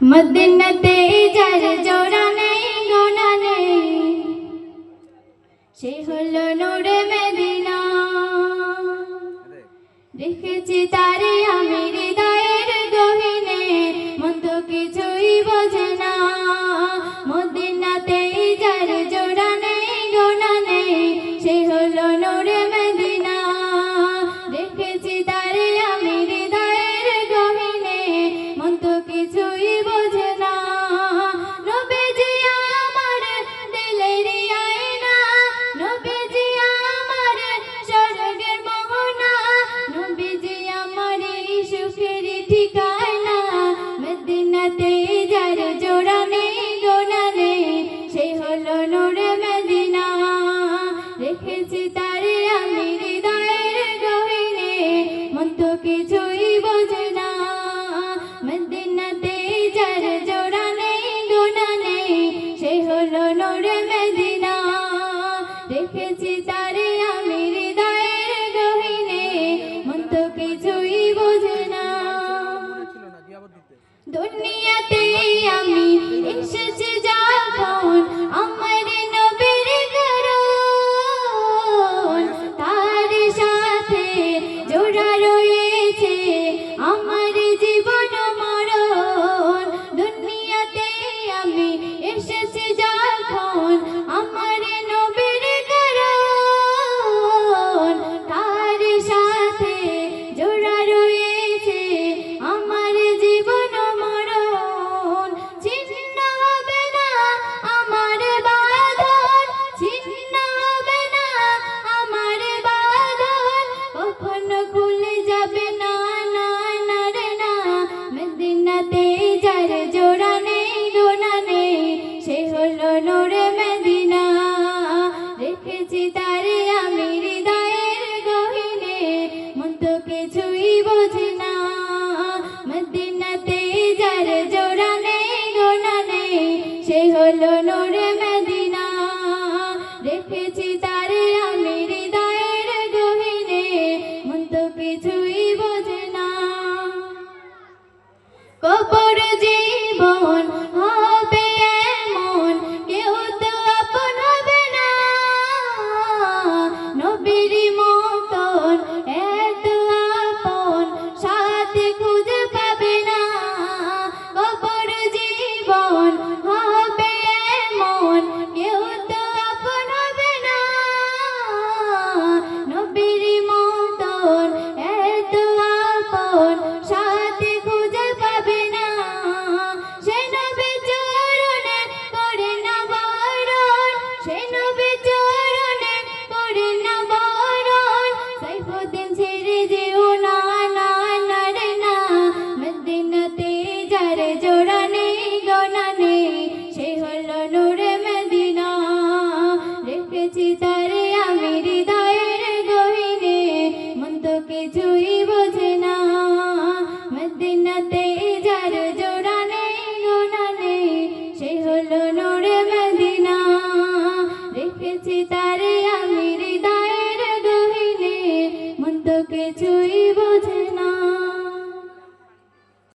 মদিনাতে যার জোড়া নেই গোনা নেই, সে হলো নূরে মদিনা। রেখেছি তারে আমি হৃদয়ের গহীনে, মন তো কিছুই বোঝে না। মদিনাতে যার জোড়া নেই গোনা নেই, সে হলো নূরে মদিনা। রেখেছি তারে আমি হৃদয়ের গহীনে, মন তো কিছুই বোঝে না। নবীজি আমার দিলের আয়না, নবীজি আমার স্বর্গের মোহনা, নবীজি আমার সুখের ঠিকানা। মদিনাতে যার জোড়া নেই গোনা নেই, সে হলো নূরে মদিনা। রেখেছি তারে আমি হৃদয়ের গহীনে, মন তো কিছুই বোঝে না। মদিনাতে যার জোড়া নেই গোনা নেই, সে হলো নূরে মদিনা। রেখেছি তারে আমি হৃদয়ের গহীনে, মন তো কিছুই বোঝে না। দুনিয়াতে আমি এসেছি যখন আমার নবীর কারণ, তার সাথে জোড়া রয়েছে আমার জীবন মরণ। দুনিয়াতে আমি এসেছি যখন আমার নবীর কারণ, তার সাথে জোড়া রয়েছে আমার জীবন মরণ। ছিন্ন হবে না আমার বাঁধন, ছিন্ন হবে না আমার বাঁধন, কখনো খুলে যাবে না, না না রে না। মদিনাতে যার জোড়া নেই গোনা নেই, সে হলো নূরে মদিনা। রেখেছি তারে আমি হৃদয়ের গহীনে, মন তো কিছুই বোঝে না। মদিনাতে যার